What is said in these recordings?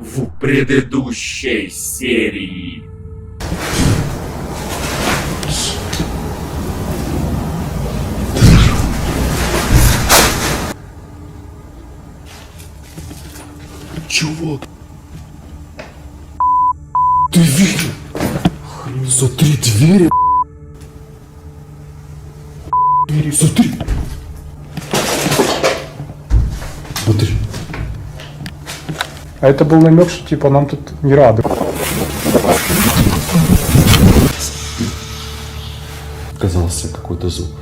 в предыдущей серии. Чувак, ты видел? Смотри, двери. Двери, смотри. Смотри. А это был намек, что типа нам тут не рады. Казался какой-то звук.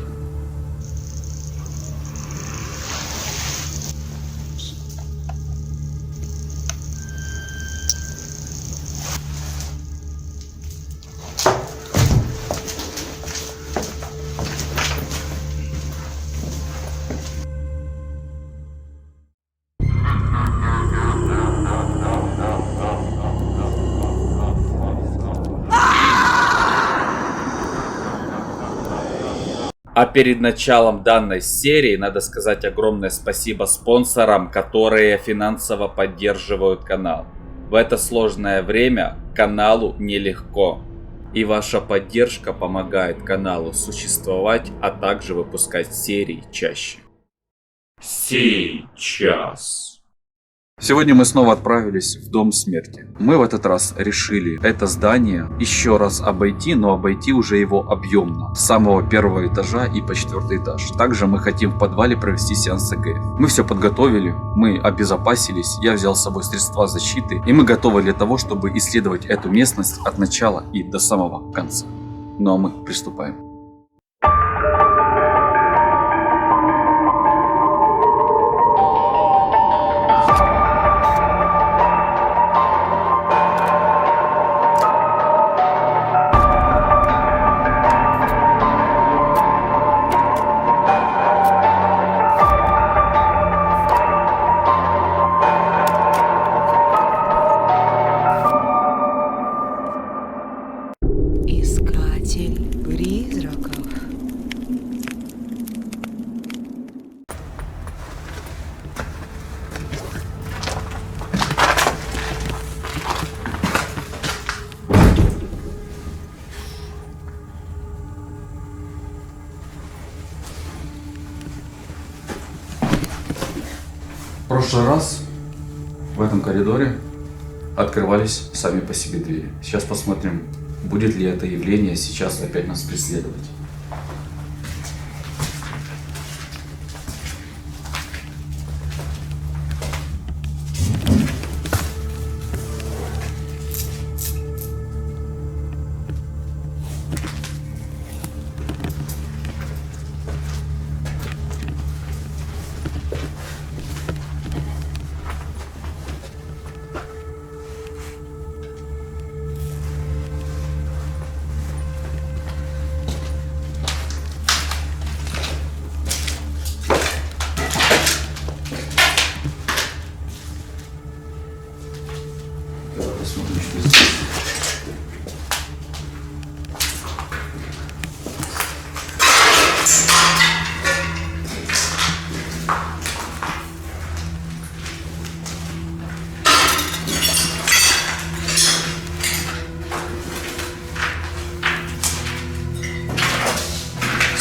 А перед началом данной серии надо сказать огромное спасибо спонсорам, которые финансово поддерживают канал. В это сложное время каналу нелегко. И ваша поддержка помогает каналу существовать, а также выпускать серии чаще. Сейчас. Сегодня мы снова отправились в Дом Смерти. Мы в этот раз решили это здание еще раз обойти, но обойти уже его объемно. С самого первого этажа и по 4-й этаж. Также мы хотим в подвале провести сеанс ЭГФ. Мы все подготовили, мы обезопасились, я взял с собой средства защиты. И мы готовы для того, чтобы исследовать эту местность от начала и до самого конца. Ну а мы приступаем. Искатель призраков. В прошлый раз в этом коридоре открывались сами по себе двери. Сейчас посмотрим, будет ли это явление сейчас опять нас преследовать. Давай посмотрим, что здесь.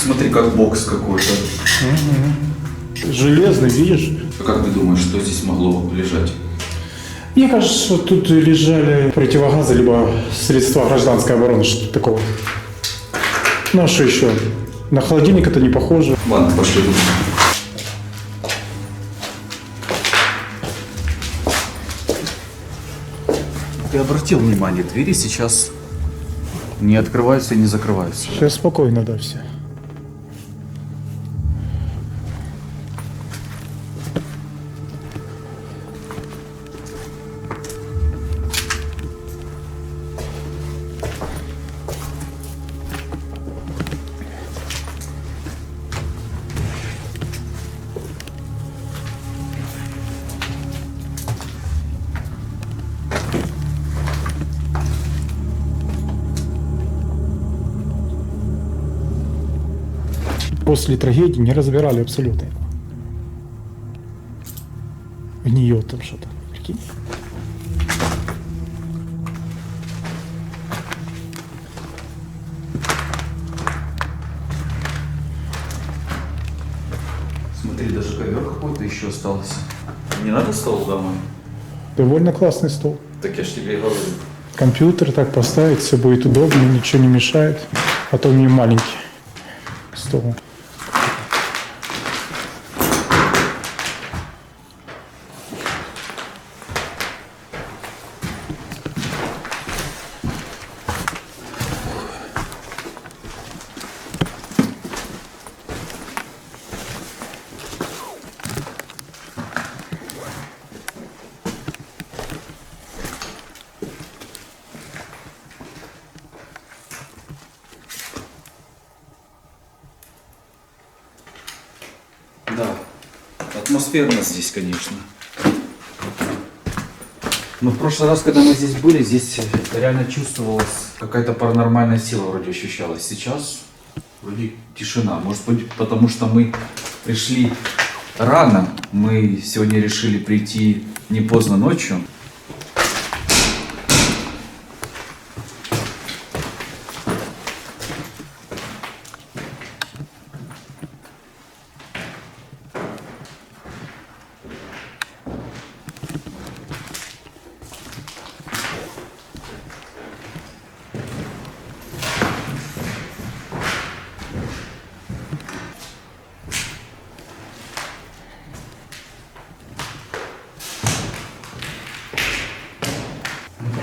Смотри, как бокс какой-то. Железный, видишь? А как ты думаешь, что здесь могло лежать? Мне кажется, что тут лежали противогазы, либо средства гражданской обороны, что-то такого. Ну а что еще? На холодильник это не похоже. Ладно, пошли. Ты обратил внимание, двери сейчас не открываются и не закрываются. Сейчас спокойно, да, все. После трагедии не разбирали абсолютно. В нее там что-то. Прикинь. еще осталось? Не надо стол домой? Довольно классный стол. Так я ж тебе и говорю. Компьютер так поставить, все будет удобно, ничего не мешает. А то у меня маленький стол. Да, атмосферно здесь, конечно. Но в прошлый раз, когда мы здесь были, здесь реально чувствовалась какая-то паранормальная сила вроде ощущалась. Сейчас вроде тишина. Может быть, потому что мы пришли рано. Мы сегодня решили прийти не поздно ночью.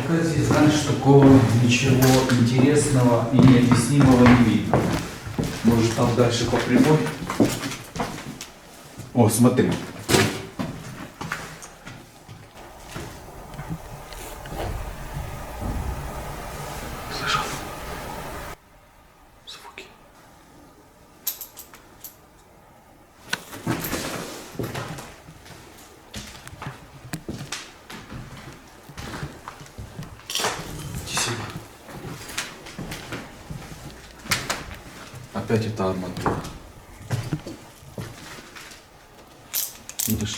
Пока здесь, знаешь, такого ничего интересного и необъяснимого не видно. Может, там дальше по прямой? О, смотри. Слышал? Звуки. Спасибо. Опять это арматура. Видишь?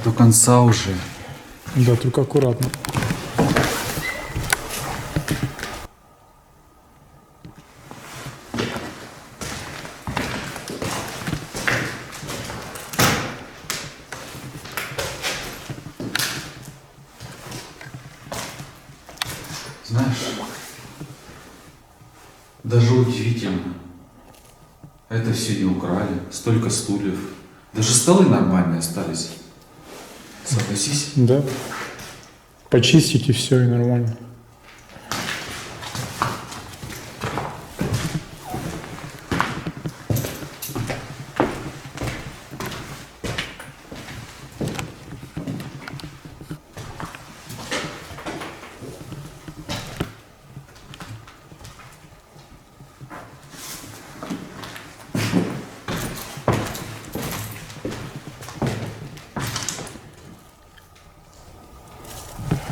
До конца уже. Да, только аккуратно. Знаешь, даже удивительно. Это все не украли, столько стульев. Даже столы нормальные остались. Согласись? Да. Почистить и все, и нормально.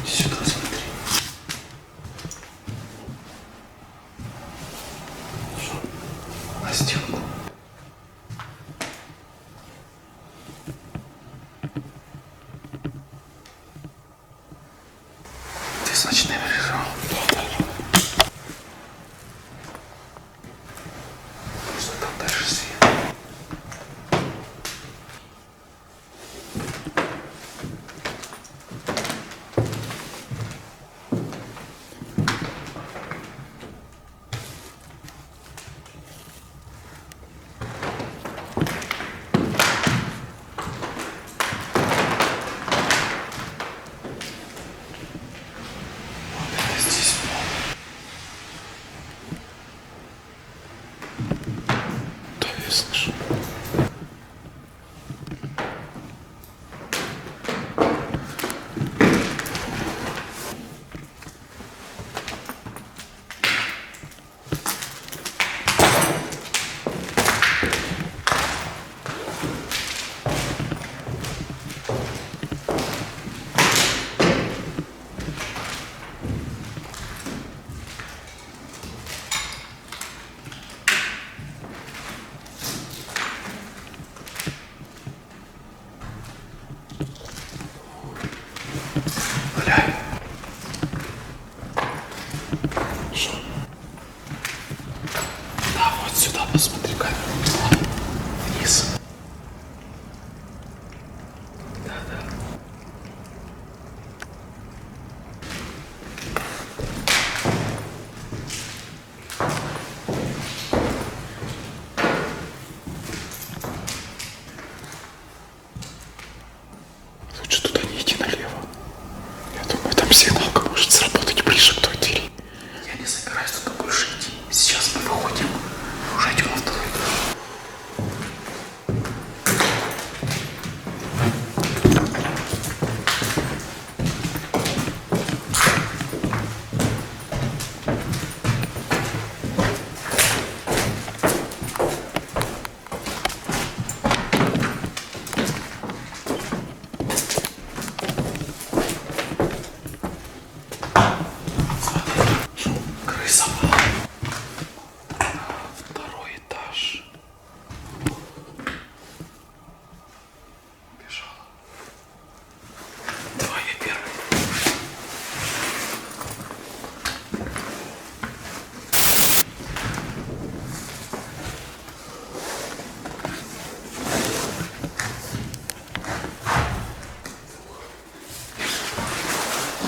Сюда смотри. На стену. Ты с ночным режимом? Что там дальше свет?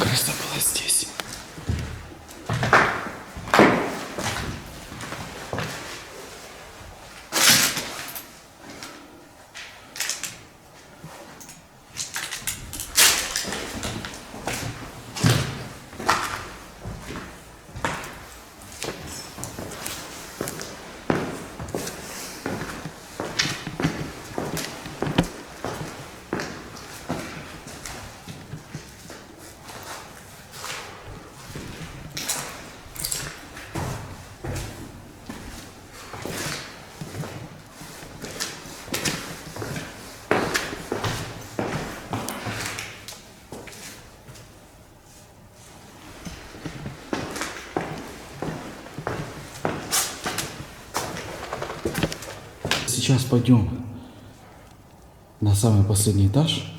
Крыса была здесь. Сейчас пойдем на самый последний этаж.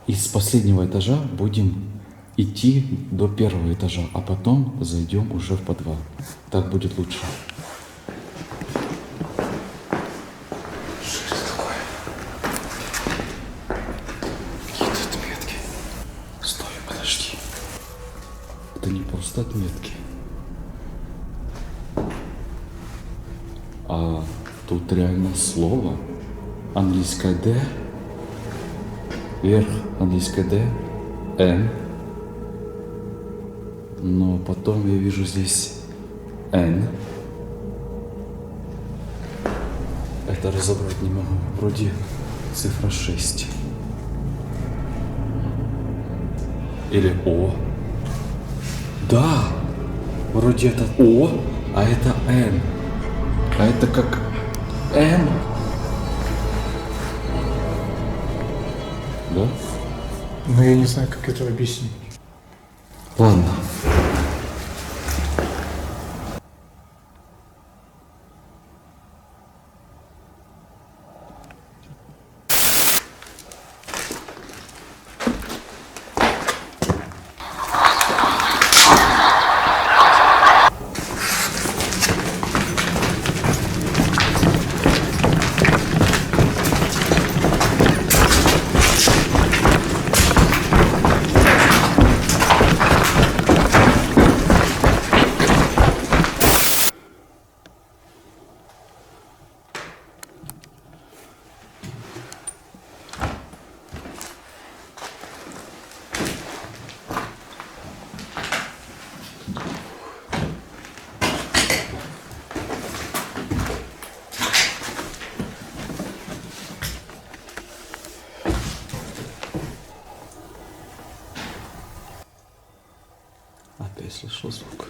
И с последнего этажа будем идти до первого этажа, а потом зайдем уже в подвал. Так будет лучше. Что это такое? Какие-то отметки. Стой, подожди. Это не просто отметки. А тут реально слово. Английское D. Вверх английское D. N. Но потом я вижу здесь N. Это разобрать не могу. Вроде цифра 6. Или О. Да! Вроде это О, а это N. А это как М. Да? Но я не знаю, как это объяснить. Ладно. Опять слышал звук.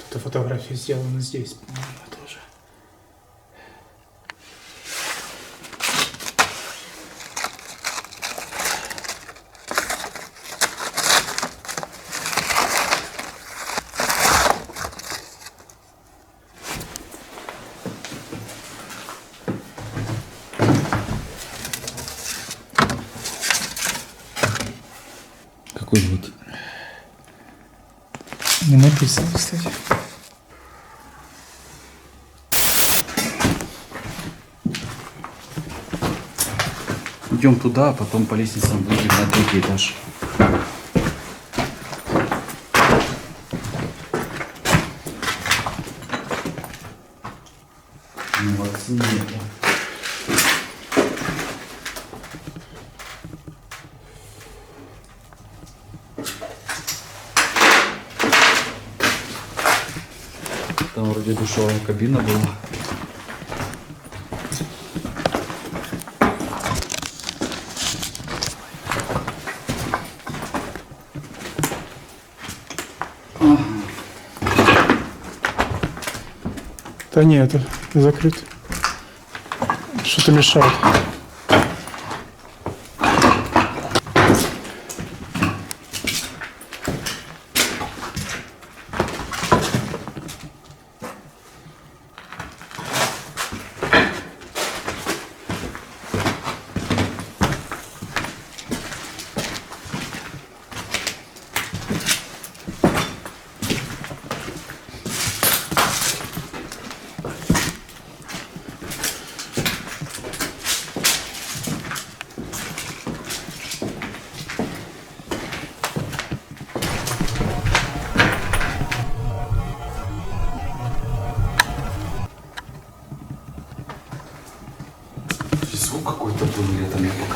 Эта фотография сделана здесь, по-моему, тоже. Какой вот? Не написано, кстати. Идем туда, а потом по лестницам выйдем на третий этаж. Вакцины нету. Там вроде душевая кабина была. Да нет, это закрыто. Что-то мешает.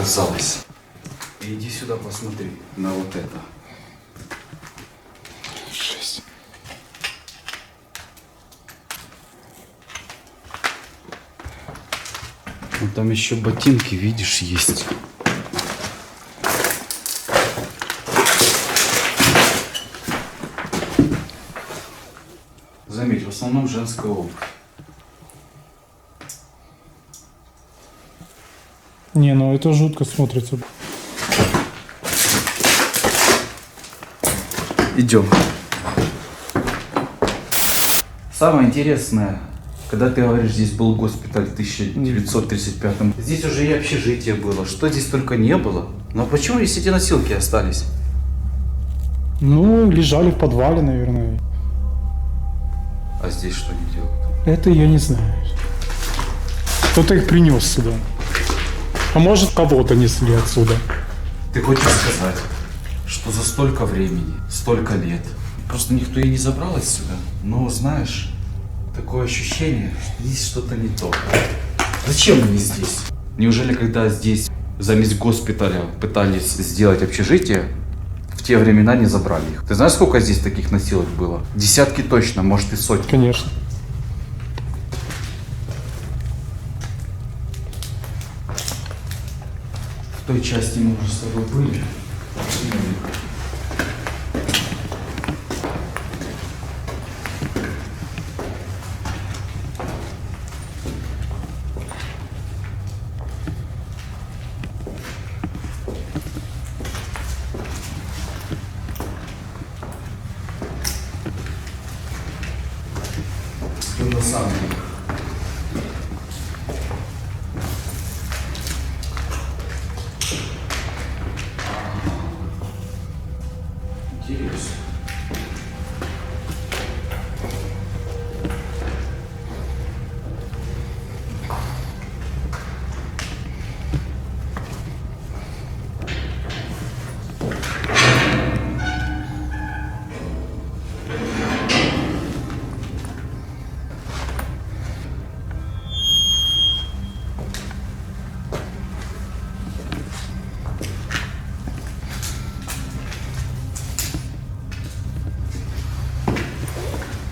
оказалось. И иди сюда посмотри на вот это. Жесть. Ну, там еще ботинки, видишь, есть. Заметь, в основном женская обувь. Не, ну это жутко смотрится. Идем. Самое интересное, когда ты говоришь, здесь был госпиталь в 1935, здесь уже и общежитие было, что здесь только не было. Но почему здесь эти носилки остались? Ну, лежали в подвале, наверное. А здесь что они делают? Это я не знаю. Кто-то их принес сюда. А может, кого-то несли отсюда. Ты хочешь сказать, что за столько времени, столько лет, просто никто и не забрал отсюда? Но знаешь, такое ощущение, что здесь что-то не то. Зачем они здесь? Неужели когда здесь заместь госпиталя пытались сделать общежитие, в те времена не забрали их? Ты знаешь, сколько здесь таких носилок было? Десятки точно, может и сотни. Конечно. В той части мы уже с тобой были. Идем на самом деле. Интересно.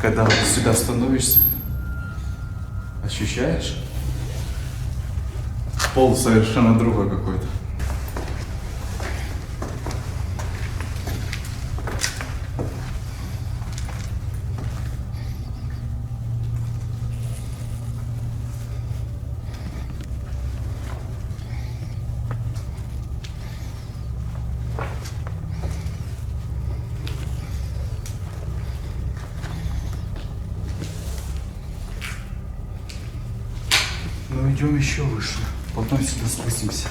Когда вот сюда становишься, ощущаешь? Пол совершенно другой какой-то. Ну идем еще выше, потом сюда спустимся.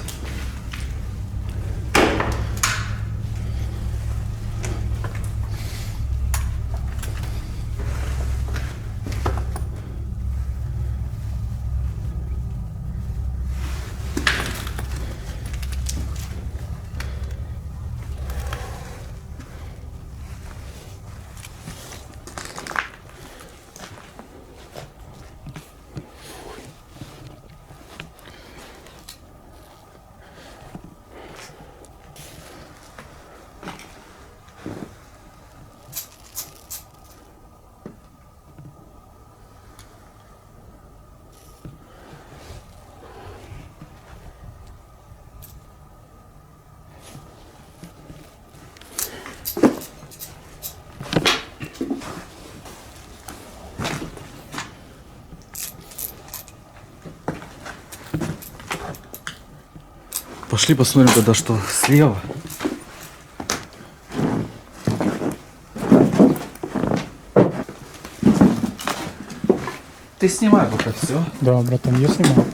Пошли посмотрим тогда, что слева. Ты снимай пока все. Да, братан, я снимаю.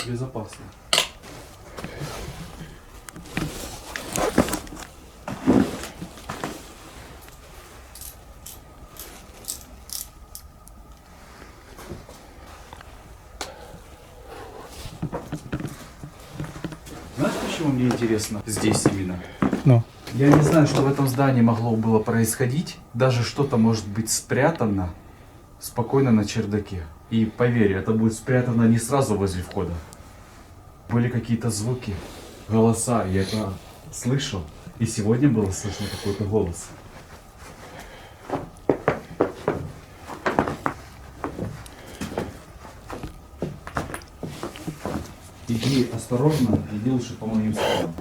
Безопасно. Знаешь, почему мне интересно здесь именно? Ну, Я не знаю, что в этом здании могло было происходить. Даже что-то может быть спрятано спокойно на чердаке. И поверь, это будет спрятано не сразу возле входа. Были какие-то звуки, голоса, я это слышал. И сегодня было слышно какой-то голос. Иди осторожно, иди лучше по моим сторонам.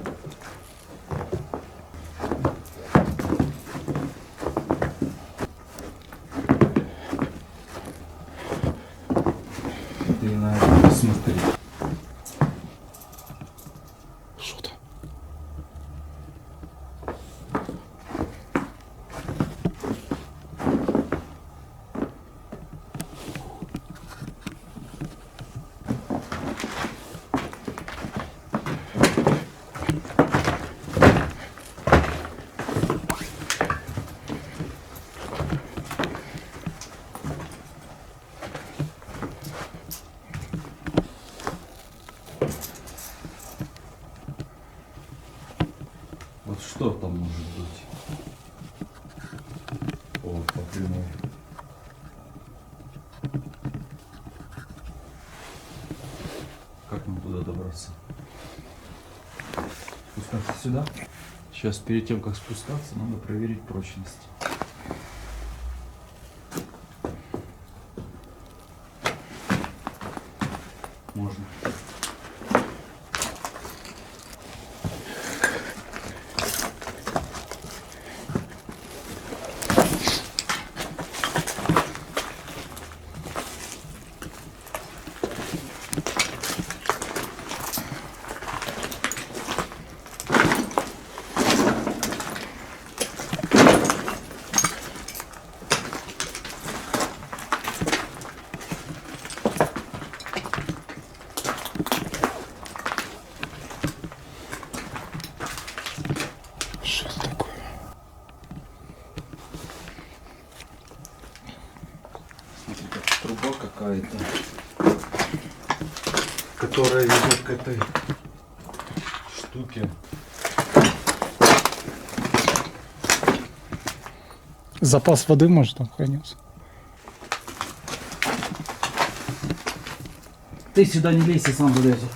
Ты на это посмотри. что там? Вот что там может быть? О, по прямой. Как нам туда добраться? Спускаться сюда? Сейчас перед тем, как спускаться, надо проверить прочность. Можно. Что это такое? Смотри, как труба какая-то, которая ведет к этой штуке. Запас воды, может, там хранился? Ты сюда не лезь, я сам вылезу.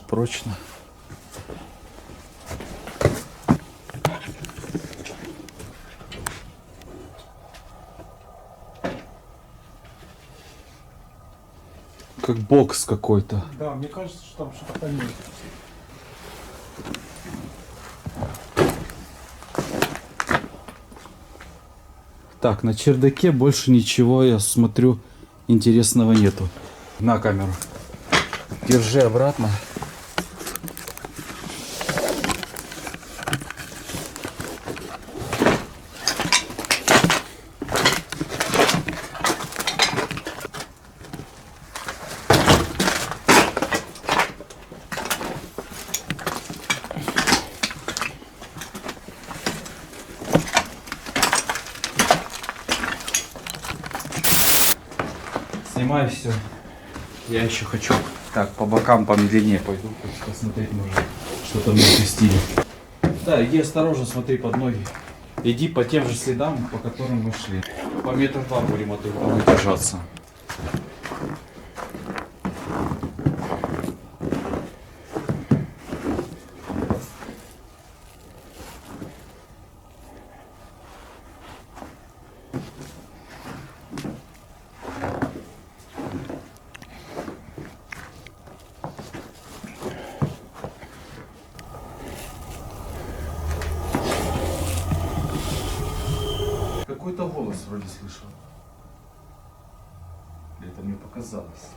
Прочно. Как бокс какой-то. Да, мне кажется, что там что-то помимо. Так, на чердаке больше ничего, я смотрю, интересного нету. На камеру. Держи обратно. Снимай все. Я еще хочу. Так, по бокам помедленнее пойду. Хочу посмотреть, может, что там на стиле. Да, иди осторожно, смотри под ноги. Иди по тем же следам, по которым мы шли. По метру 2 будем от этого держаться. Какой-то голос вроде слышал. Или это мне показалось?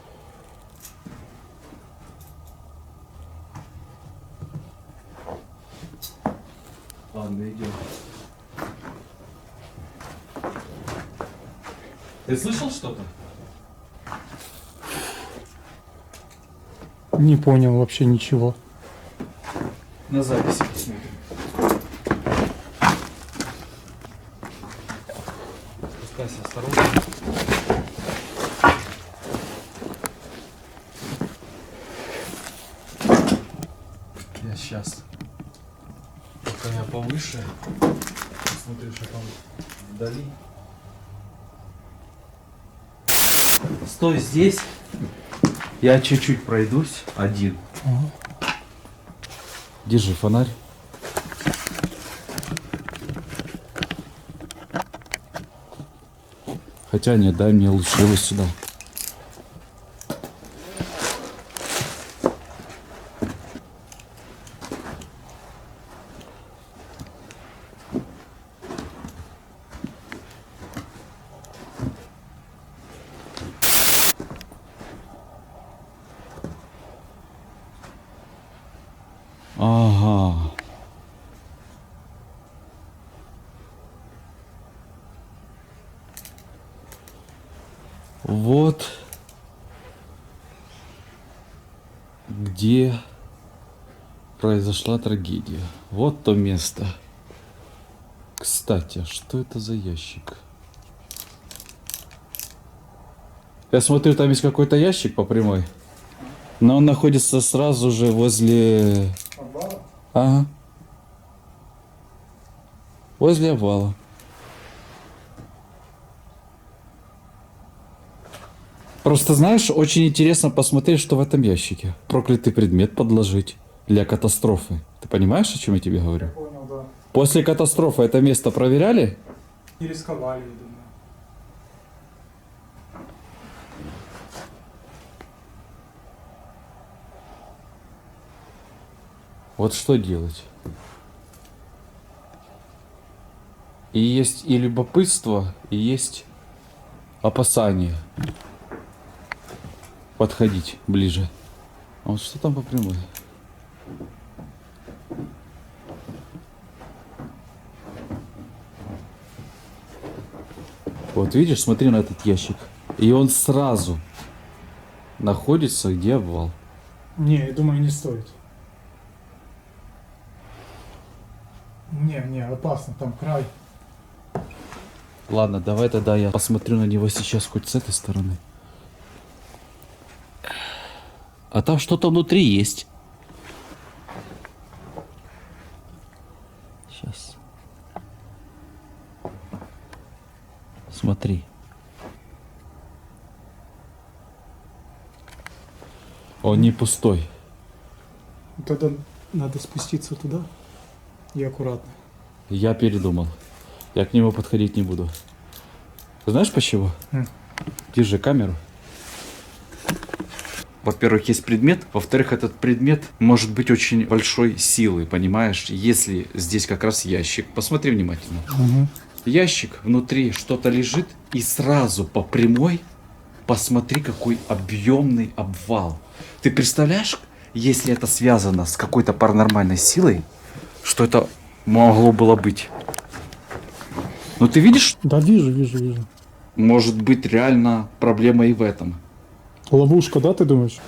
Ладно, идем. Ты слышал что-то? Не понял вообще ничего. На записи посмотрим. Спускайся осторожно. Я сейчас. Пока я повыше. Посмотрю, что там вдали. Стой здесь. Я чуть-чуть пройдусь один. Держи фонарь. Хотя нет, дай мне лучше его сюда. Ага. Вот где произошла трагедия. Вот то место. Кстати, а что это за ящик? Я смотрю, там есть какой-то ящик по прямой. Но он находится сразу же возле... Ага. Возле обвала. Просто, знаешь, очень интересно посмотреть, что в этом ящике. Проклятый предмет подложить для катастрофы. Ты понимаешь, о чем я тебе говорю? Понял, да. После катастрофы это место проверяли? Не рисковали, я думаю. Вот что делать? И есть и любопытство, и есть опасание. Подходить ближе. А вот что там по прямой? Вот видишь, смотри на этот ящик. И он сразу находится, где обвал. Не, я думаю, не стоит. Не, опасно, там край. Ладно, давай тогда я посмотрю на него сейчас хоть с этой стороны. А там что-то внутри есть. Сейчас. Смотри. Он не пустой. Тогда надо спуститься туда и аккуратно. Я передумал. Я к нему подходить не буду. Знаешь почему? Держи камеру. Во-первых, есть предмет. Во-вторых, этот предмет может быть очень большой силы, понимаешь? Если здесь как раз ящик. Посмотри внимательно. Ящик, внутри что-то лежит, и сразу по прямой посмотри, какой объемный обвал. Ты представляешь, если это связано с какой-то паранормальной силой, что это могло было быть? Ну ты видишь, Да, вижу. может быть реально проблема и в этом. Ловушка, да, ты думаешь?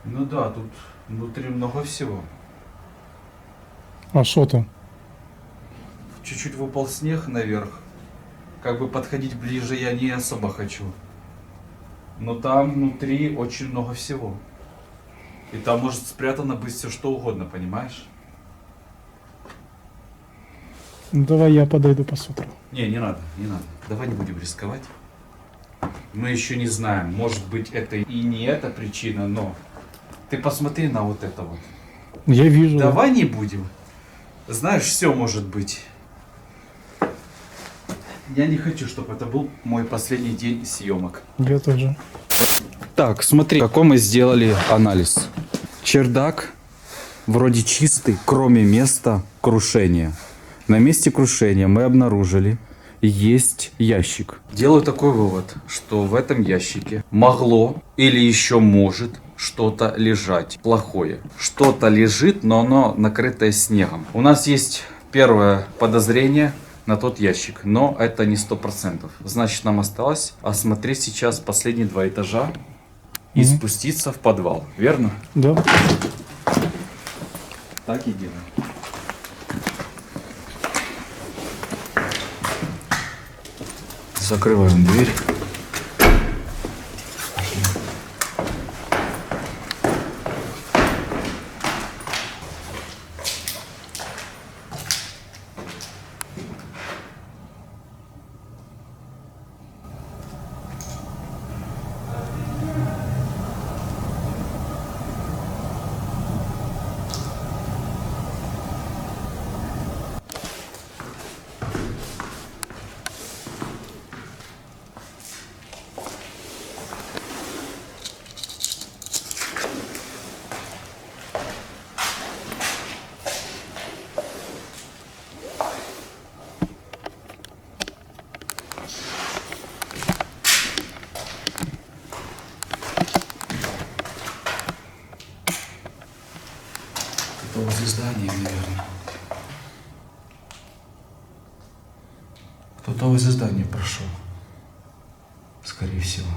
Ну да, тут внутри много всего. А что там? Чуть-чуть выпал снег наверх. Как бы подходить ближе я не особо хочу. Но там внутри очень много всего. И там может спрятано быть все что угодно, понимаешь? Ну, давай я подойду посмотрю. Не надо. Давай не будем рисковать. Мы еще не знаем, может быть это и не эта причина, но ты посмотри на вот это вот. Я вижу. Давай не будем. Знаешь, все может быть. Я не хочу, чтобы это был мой последний день съемок. Я тоже. Так, смотри, какой мы сделали анализ. Чердак вроде чистый, кроме места, крушения. На месте крушения мы обнаружили есть ящик. Делаю такой вывод, что в этом ящике могло или еще может что-то лежать плохое. Что-то лежит, но оно накрытое снегом. У нас есть первое подозрение на тот ящик, но это не 100%. Значит, нам осталось осмотреть сейчас последние 2 этажа и спуститься в подвал. Верно? Да. Так и делаем. Закрываем дверь. Это возле здания, наверное. Кто-то возле здания прошел. Скорее всего.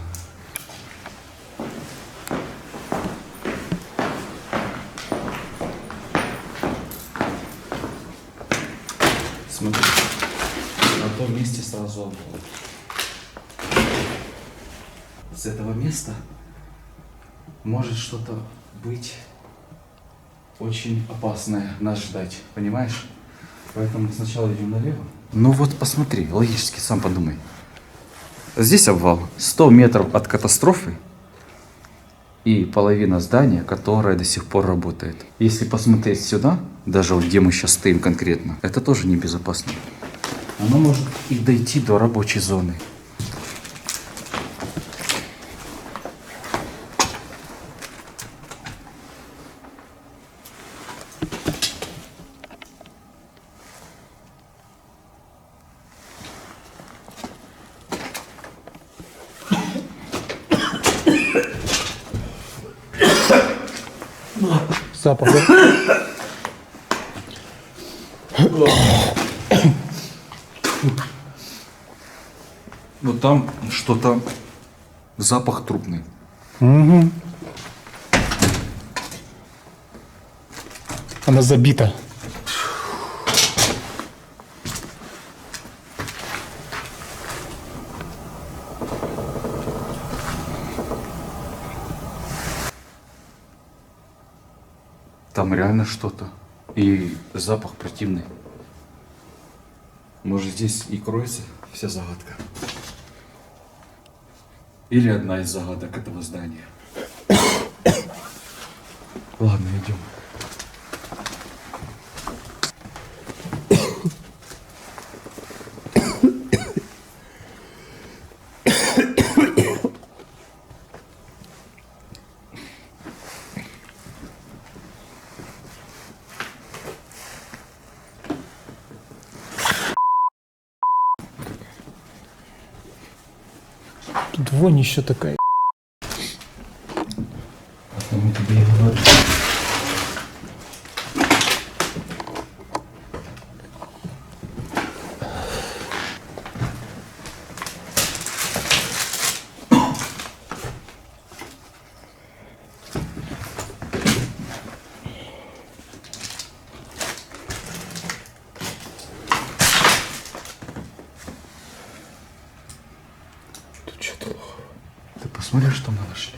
Смотри, на том месте сразу обвал. С этого места может что-то быть очень опасное нас ждать, понимаешь? Поэтому сначала идем налево. Ну вот посмотри, логически сам подумай. Здесь обвал, 100 метров от катастрофы и половина здания, которое до сих пор работает. Если посмотреть сюда, даже вот где мы сейчас стоим конкретно, это тоже небезопасно. Оно может и дойти до рабочей зоны. Запах, да? Вот там что-то, запах трупный. Угу. Она забита. Там реально что-то. И запах противный. Может, здесь и кроется вся загадка. Или одна из загадок этого здания. Ладно, идем. Тут вонь еще такая. Потому тебе и говорю. Тут что-то плохо. Ты посмотри, что мы нашли.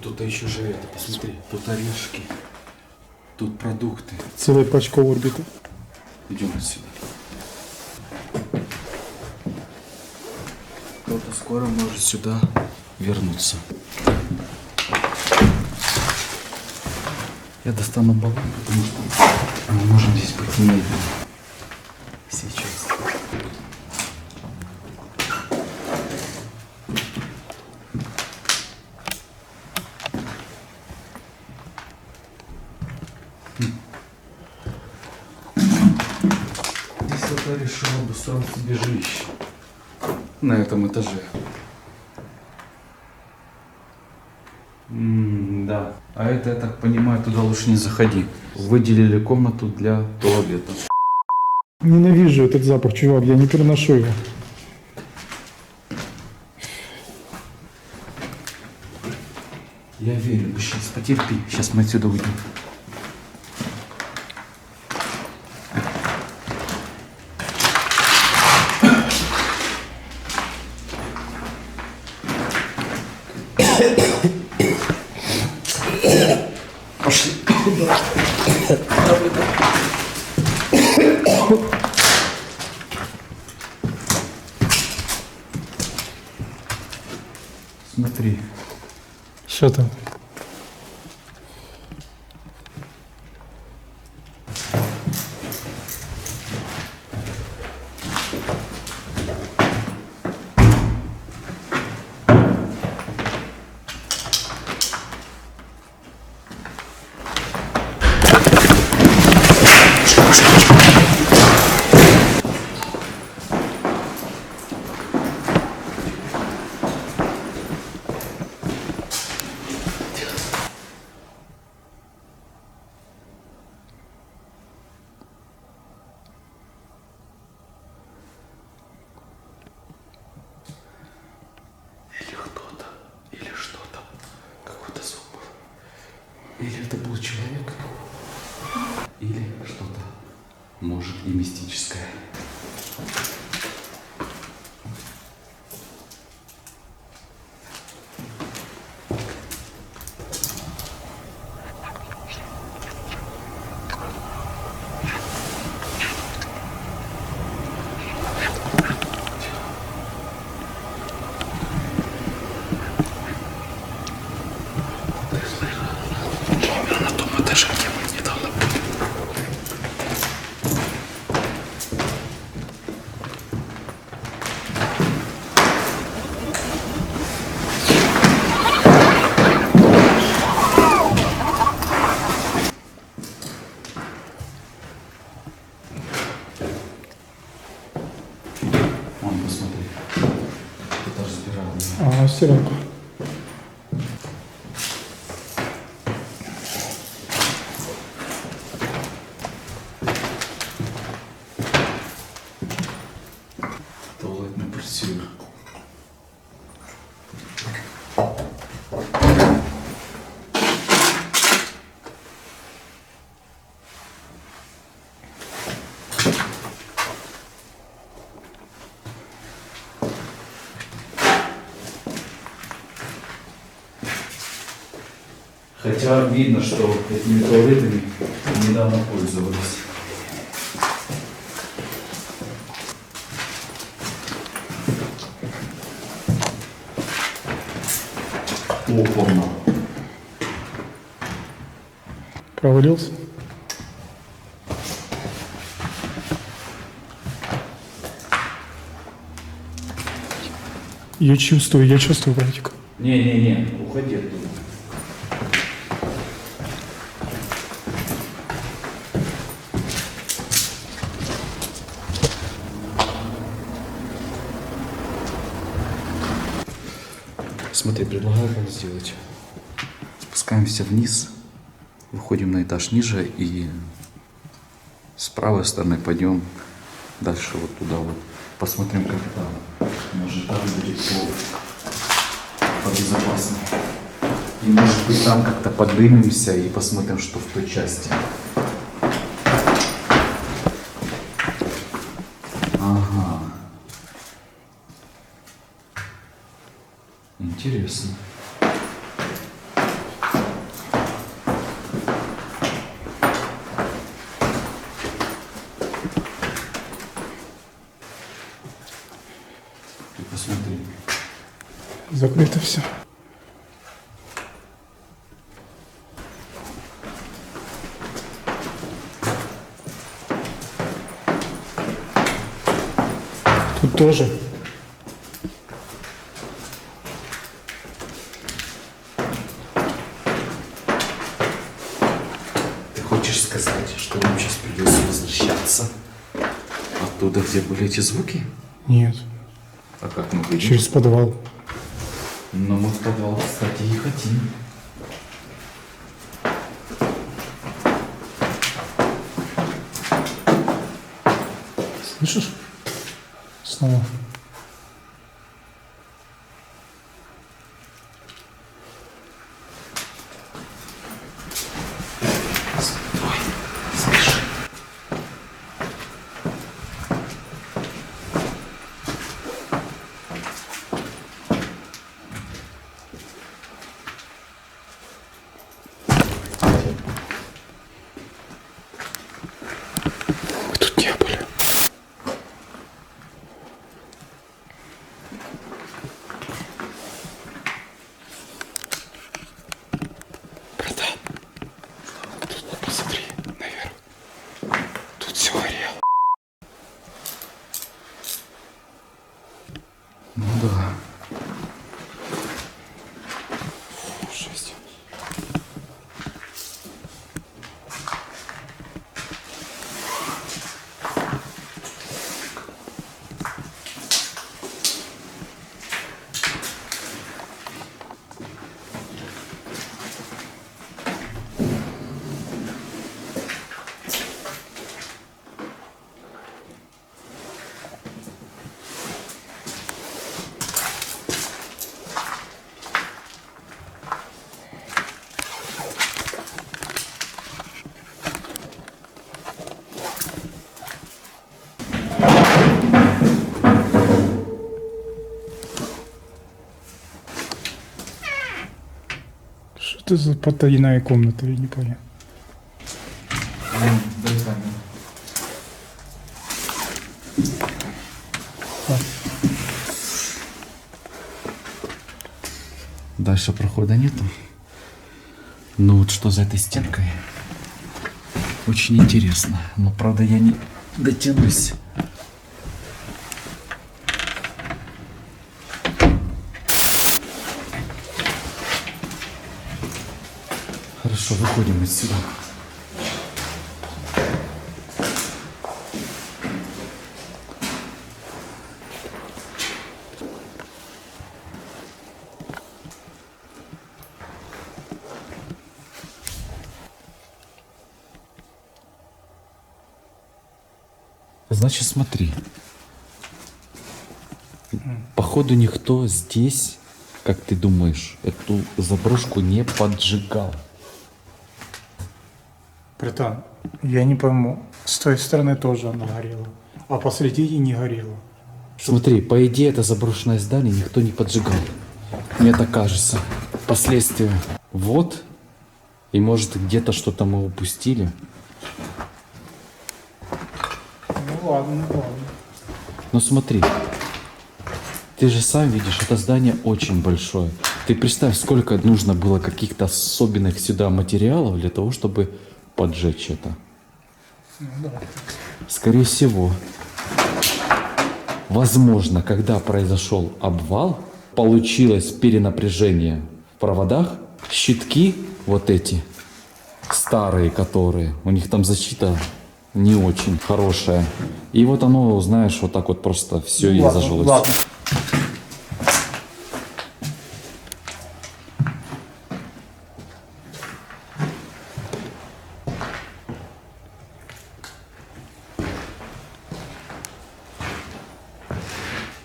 Тут еще же это, посмотри, тут орешки, тут продукты. Целая пачка орбита. Идем отсюда. кто-то скоро может сюда вернуться. Я достану баллон, потому что мы можем здесь быть медленно. Сейчас. Здесь кто-то решил обустроить себе жилище на этом этаже. Да. А это, я так понимаю, туда лучше не заходи. Выделили комнату для туалета. Ненавижу этот запах, чувак, я не переношу его. Я верю, сейчас потерпи. Сейчас мы отсюда уйдем. Пошли. Смотри. Что там? Или кто-то, или что-то. Какой-то звук был. Или это был человек, или что-то, может, и мистическое. Именно на том этаже, где мы недавно были. Вон, посмотри. Кто-то разбирал. Ага, стиралку. Туалет не працює. Хотя видно, что этими туалетами недавно пользовались. Опа. Провалился? Я чувствую, братик. Не, уходи оттуда. Смотри, предлагаю как сделать. Спускаемся вниз, выходим на этаж ниже и с правой стороны пойдем дальше вот туда вот. Посмотрим, как там. Может, там будет побезопаснее. И может быть там как-то поднимемся и посмотрим, что в той части. Ага. Интересно. Ты посмотри. Закрыто все. Тут тоже. Ты хочешь сказать, что нам сейчас придется возвращаться оттуда, где были эти звуки? Нет, А как мы выйдем? через подвал. Но мы в подвал, кстати, и хотим. Слышишь? Снова. Мы тут не были. Братан, тут посмотри наверх. Тут все горело. Ну да. Фу, жесть. Что это за потайная комната, я не понял. Дальше прохода нету. Ну вот что за этой стенкой? Очень интересно. Но правда я не дотянусь. Хорошо, выходим отсюда. Значит, смотри. Походу никто здесь, как ты думаешь, эту заброшку не поджигал. Братан, я не пойму. С той стороны тоже она горела, а посередине не горела. Смотри, по идее, это заброшенное здание никто не поджигал. Мне так кажется. Последствия. Вот. И может где-то что-то мы упустили. Ну ладно, ну ладно. Но смотри. Ты же сам видишь, это здание очень большое. Ты представь, сколько нужно было каких-то особенных сюда материалов для того, чтобы поджечь это. Ну да. Скорее всего, возможно, когда произошел обвал, получилось перенапряжение в проводах, щитки вот эти, старые которые, у них там защита не очень хорошая. И вот оно, знаешь, вот так вот просто все и Ладно, зажглось. ладно.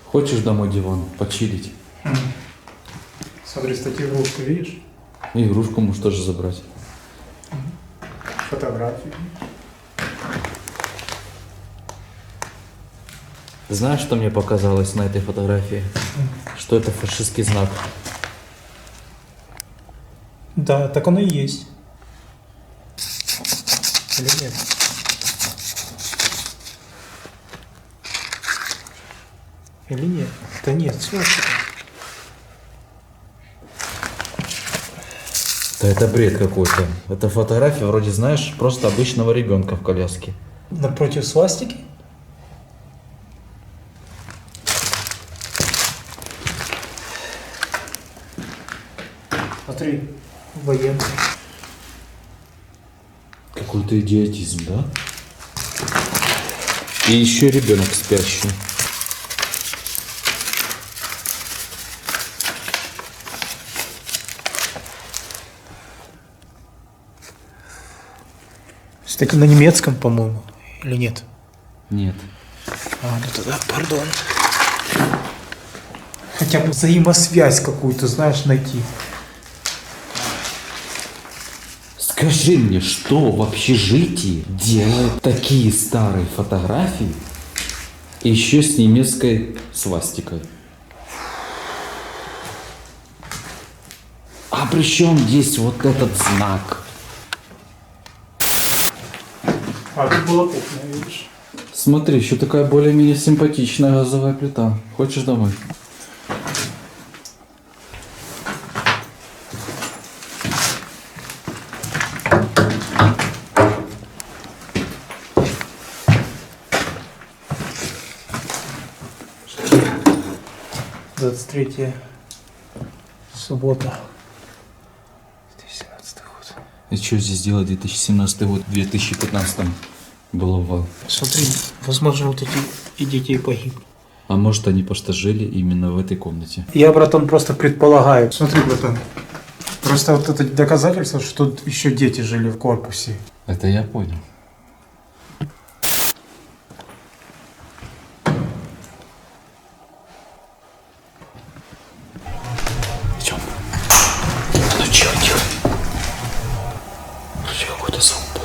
Хочешь домой диван, почилить? Смотри, статью ты видишь? И игрушку можешь тоже забрать. Фотографии. Знаешь, что мне показалось на этой фотографии? Что это фашистский знак. Да, так оно и есть. Или нет? Или нет? Да нет, свастика. Да это бред какой-то. Это фотография вроде, знаешь, просто обычного ребенка в коляске. Напротив свастики? Смотри, военный. Какой-то идиотизм, да? И еще ребенок спящий. Кстати, на немецком, по-моему, или нет? Нет. А, ну тогда, пардон. Хотя бы взаимосвязь какую-то, знаешь, найти. Скажи мне, что в общежитии делают такие старые фотографии, еще с немецкой свастикой? А при чем здесь вот этот знак? А, тут была кухня, видишь? Смотри, еще такая более-менее симпатичная газовая плита. Хочешь домой? Третья суббота. 2017 год. И что здесь делать 2017 год, в 2015 было вал? Смотри, возможно, вот эти и детей погибли. А может они просто жили именно в этой комнате? Я, братан, просто предполагаю. Смотри, братан. Просто вот это доказательство, что тут еще дети жили в корпусе. Это я понял. Идем. Ну чё, тихо. Вроде какой-то звук был.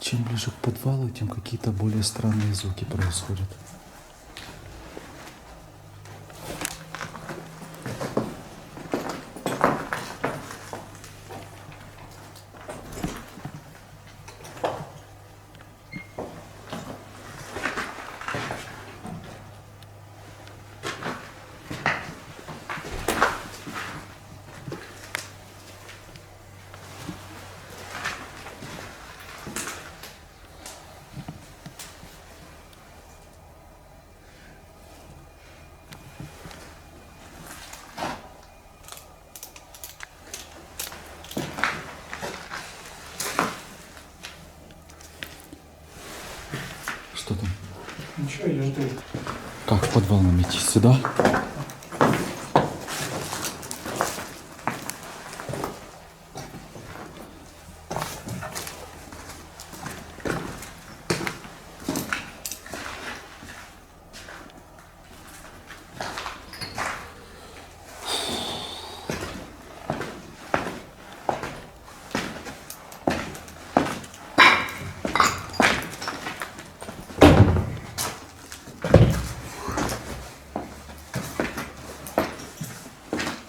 Чем ближе к подвалу, тем какие-то более странные звуки происходят. Что там? Ничего, я жду. Как в подвал нам идти? Сюда?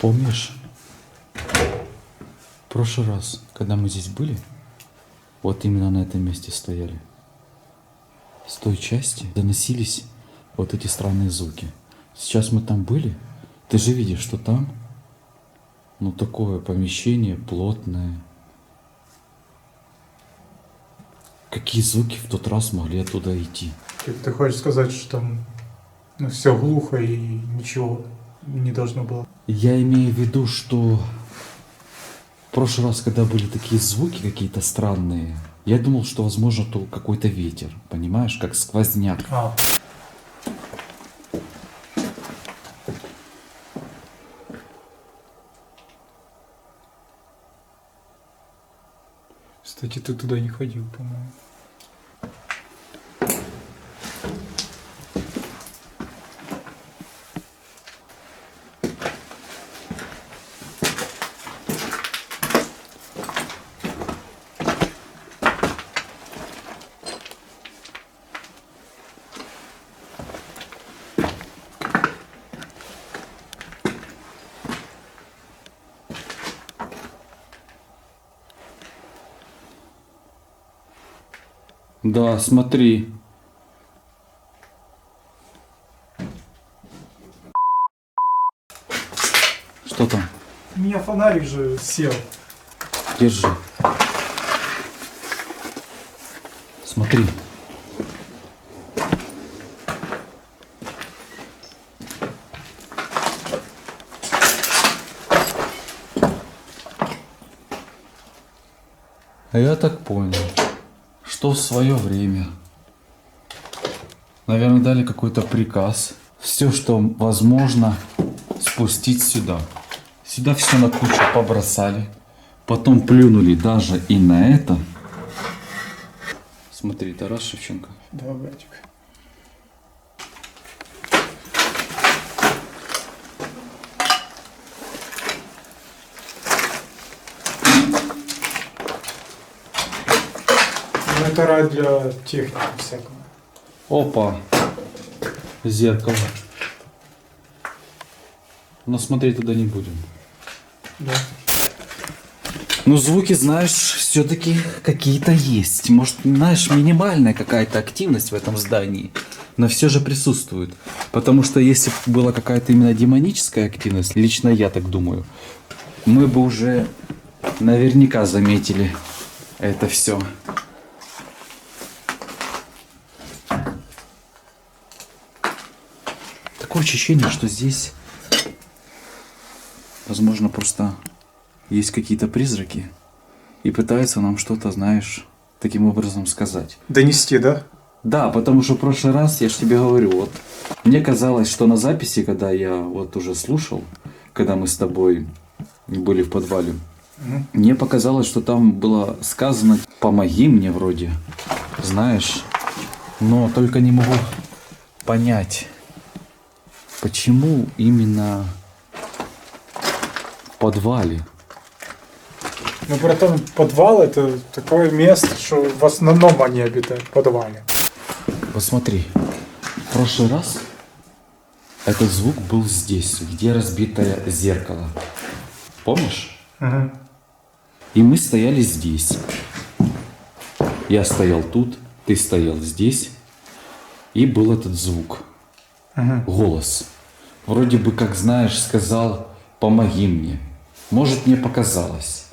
Помнишь, в прошлый раз, когда мы здесь были, вот именно на этом месте стояли, с той части доносились вот эти странные звуки. Сейчас мы там были, ты же видишь, что там, ну, такое помещение плотное. Какие звуки в тот раз могли оттуда идти? Ты хочешь сказать, что там все глухо и ничего не должно было? Я имею в виду, что в прошлый раз, когда были такие звуки какие-то странные, я думал, что возможно то какой-то ветер, понимаешь, как сквозняк. А. Кстати, ты туда не ходил, по-моему. Да, смотри. Что там? У меня фонарик же сел. Держи. Смотри. Я так понял, что в свое время, наверное, дали какой-то приказ. Все, что возможно, спустить сюда. Сюда все на кучу побросали. Потом плюнули даже и на это. Смотри, Тарас Шевченко. Да, братик. Ну, это рай для техники всякого. Опа. Зеркало. Но смотреть туда не будем. Да. Ну, звуки, знаешь, все-таки какие-то есть. Может, знаешь, минимальная какая-то активность в этом здании, но все же присутствует. Потому что если бы была какая-то именно демоническая активность, лично я так думаю, мы бы уже наверняка заметили это все. Такое ощущение, что здесь, возможно, просто есть какие-то призраки и пытаются нам что-то, знаешь, таким образом сказать. Донести, да? Да, потому что в прошлый раз, я же тебе говорю, вот, мне казалось, что на записи, когда я вот уже слушал, когда мы с тобой были в подвале, мне показалось, что там было сказано «помоги мне» вроде, знаешь, но только не могу понять, почему именно в подвале. Ну, при этом подвал это такое место, что в основном они обитают в подвале. Посмотри, в прошлый раз этот звук был здесь, где разбитое зеркало. Помнишь? Угу. И мы стояли здесь. Я стоял тут, ты стоял здесь. И был этот звук. Голос. Вроде бы, как знаешь, сказал «помоги мне». Может, мне показалось,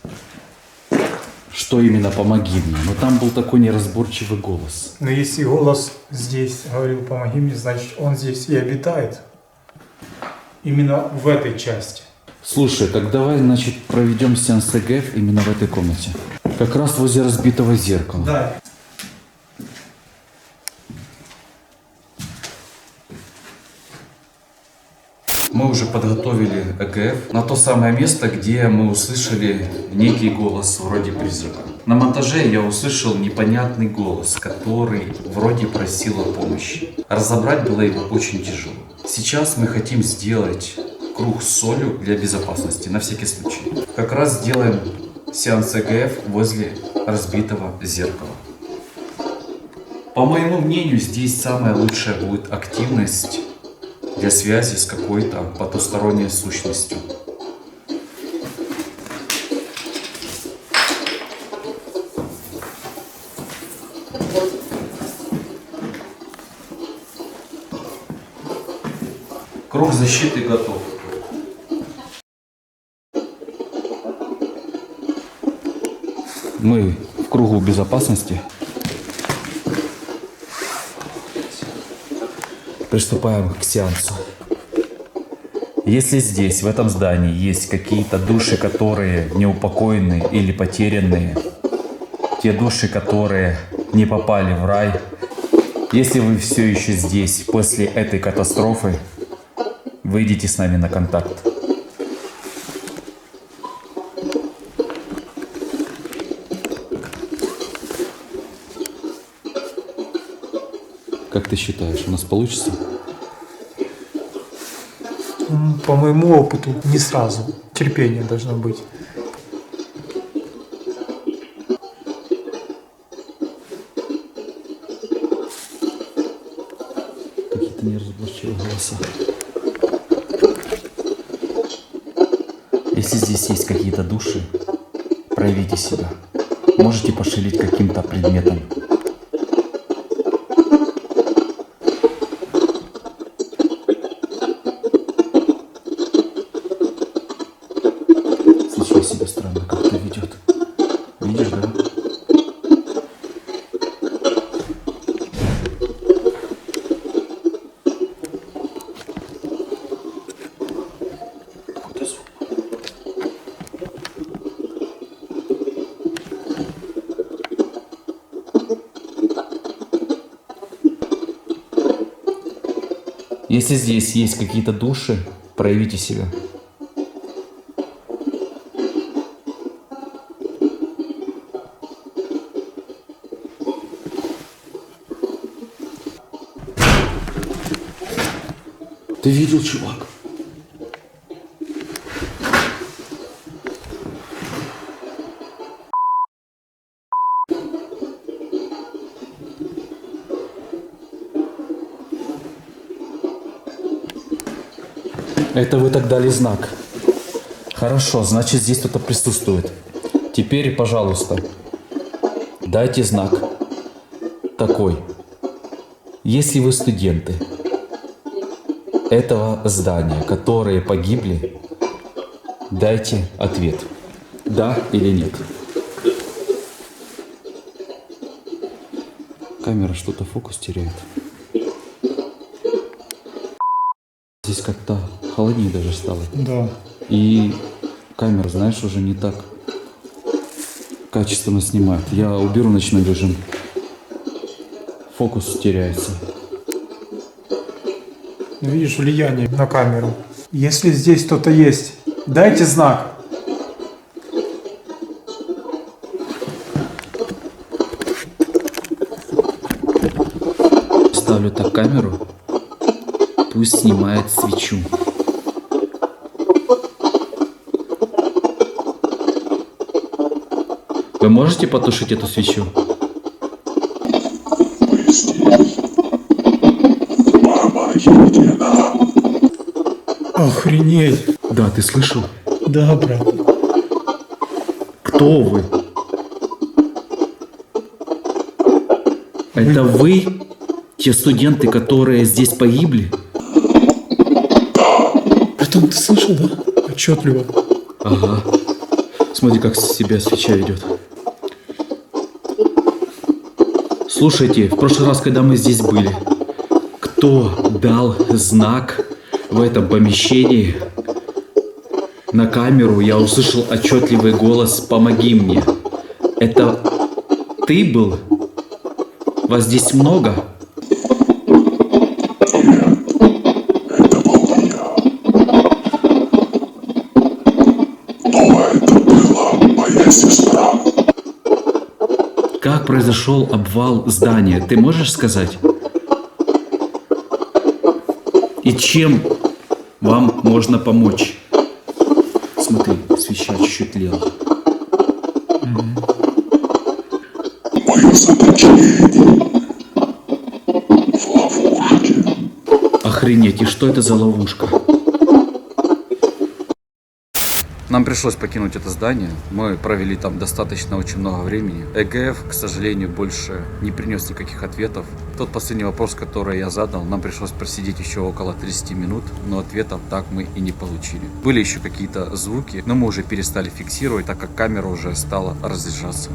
что именно «помоги мне». Но там был такой неразборчивый голос. Но если голос здесь говорил «помоги мне», значит он здесь и обитает. Именно в этой части. Слушай, так давай, значит, проведем сеанс ЭГФ именно в этой комнате. Как раз возле разбитого зеркала. Да. Мы уже подготовили ЭГФ на то самое место, где мы услышали некий голос вроде призрака. На монтаже я услышал непонятный голос, который вроде просил о помощи. Разобрать было его очень тяжело. Сейчас мы хотим сделать круг с солью для безопасности, на всякий случай. Как раз сделаем сеанс ЭГФ возле разбитого зеркала. По моему мнению, здесь самая лучшая будет активность для связи с какой-то потусторонней сущностью. Круг защиты готов. Мы в кругу безопасности. Приступаем к сеансу. Если здесь, в этом здании, есть какие-то души, которые неупокоенные или потерянные, те души, которые не попали в рай, если вы все еще здесь после этой катастрофы, выйдите с нами на контакт. Как ты считаешь, у нас получится? По моему опыту, не сразу. Терпение должно быть. Какие-то неразборчивые голоса. Если здесь есть какие-то души, проявите себя. Можете пошевелить каким-то предметом. Слышу, себя странно как-то ведет. Видишь, да? Какой-то звук. Если здесь есть какие-то души, проявите себя. Ты видел, чувак? Это вы так дали знак. Хорошо, значит здесь кто-то присутствует. Теперь, пожалуйста, дайте знак такой. Если вы студенты этого здания, которые погибли, дайте ответ. Да или нет. Камера что-то фокус теряет. Здесь как-то холоднее даже стало. Да. И камера, знаешь, уже не так качественно снимает. Я уберу ночной режим. Фокус теряется. Видишь влияние на камеру. Если здесь кто-то есть, дайте знак. Ставлю так камеру. Пусть снимает свечу. Вы можете потушить эту свечу? Охренеть. Да, ты слышал? Да, брат. Кто вы? Это вы, те студенты, которые здесь погибли? Братан, ты слышал, да? Отчетливо. Ага. Смотри, как себя свеча ведет. Слушайте, в прошлый раз, когда мы здесь были, кто дал знак в этом помещении? На камеру я услышал отчетливый голос «Помоги мне». Это ты был? Вас здесь много? Как произошел обвал здания? Ты можешь сказать? И чем вам можно помочь? Смотри, свеча чуть-чуть лела. Мое заточение в ловушке. Охренеть, и что это за ловушка? Нам пришлось покинуть это здание. Мы провели там достаточно очень много времени. ЭГФ, к сожалению, больше не принес никаких ответов. Тот последний вопрос, который я задал, нам пришлось просидеть еще около 30 минут, но ответов так мы и не получили. Были еще какие-то звуки, но мы уже перестали фиксировать, так как камера уже стала разряжаться.